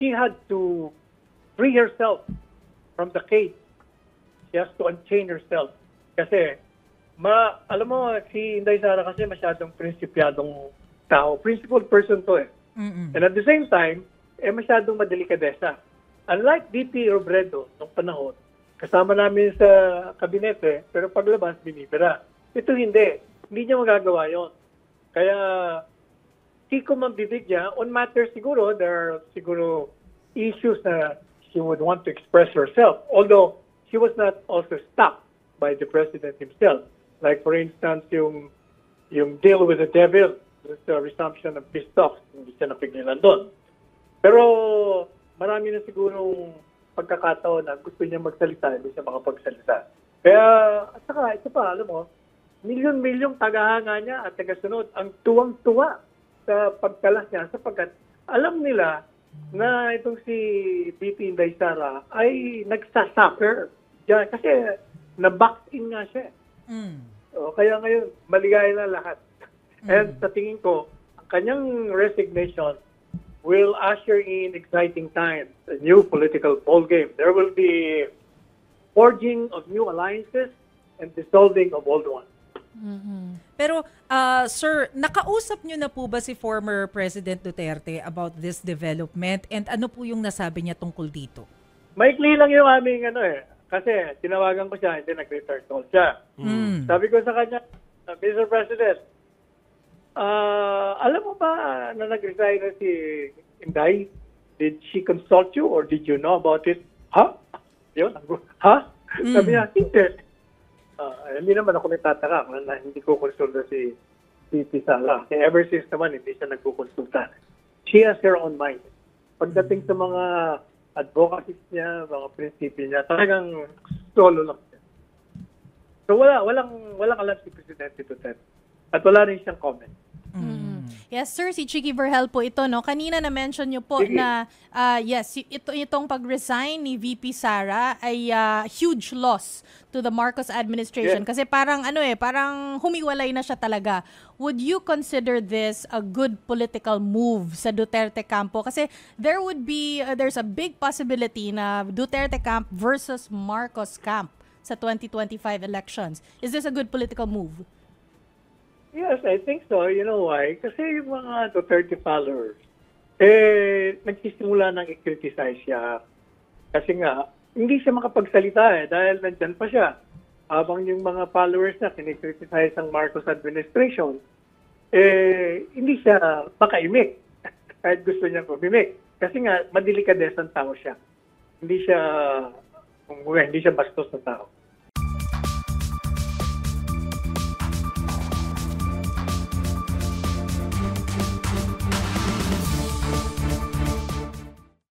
she had to free herself from the cage. She has to unchain herself. Kasi, alam mo, si Inday Sara kasi masyadong prinsipyadong tao. Principled person to eh. And at the same time, masyadong madelikadesa. Unlike DP Robredo nung panahon, kasama namin sa kabinete, pero paglabas, binibira. Ito hindi. Hindi niya magagawa yon. Kaya, Kiko mambibig niya, on matters siguro, there are siguro issues na she would want to express herself. Although, she was not also stopped by the president himself. Like, for instance, yung deal with the devil, the resumption of peace talks, hindi siya napigilan doon. Pero, marami na sigurong pagkakataon na gusto niya magsalita, hindi siya makapagsalita. Kaya, at saka, ito pa, alam mo, milyon-milyong tagahanga niya at tagasunod ang tuwang-tuwa sa pagkalas niya sapagkat alam nila na itong si BP Inday Sara ay nagsasuffer. Diyan, kasi na-box in nga siya. So, kaya ngayon, maligaya na lahat. And sa tingin ko, ang kanyang resignation will usher in exciting times, a new political ballgame. There will be forging of new alliances and dissolving of old ones. Pero, sir, nakausap niyo na po ba si former President Duterte about this development and ano po yung nasabi niya tungkol dito? Maikli lang yung aming kasi tinawagan ko siya, hindi nag-return call siya. Sabi ko sa kanya, Mr. President, alam mo ba na nag-resign na si Inday? Did she consult you or did you know about it? Ha? Yun? Ha? Sabi niya, hindi. Hindi naman ako nagtataka na hindi ko konsulta si Sara. Ever since naman, hindi siya nagkukonsulta. She has her own mind. Pagdating sa mga advocacies niya, mga prinsipyo niya, talagang solo lang siya. So walang alam si Presidente Duterte. At wala rin siyang comment. Yes, sir. Si Chicky Vergel po ito, no? Kanina na-mention niyo po na, yes, itong pag-resign ni VP Sara ay huge loss to the Marcos administration. Yes. Kasi parang, parang humiwalay na siya talaga. Would you consider this a good political move sa Duterte campo? Kasi there's a big possibility na Duterte camp versus Marcos camp sa 2025 elections. Is this a good political move? Yes, I think so. You know why? Kasi yung mga Duterte followers, nagsisimula nang i-criticize siya. Kasi nga, hindi siya makapagsalita dahil nandyan pa siya. Habang yung mga followers na kinikriticize ang Marcos administration, hindi siya makaimik. Kahit gusto niya kumimik. Kasi nga, madilikadesang tao siya. Hindi siya bastos na tao.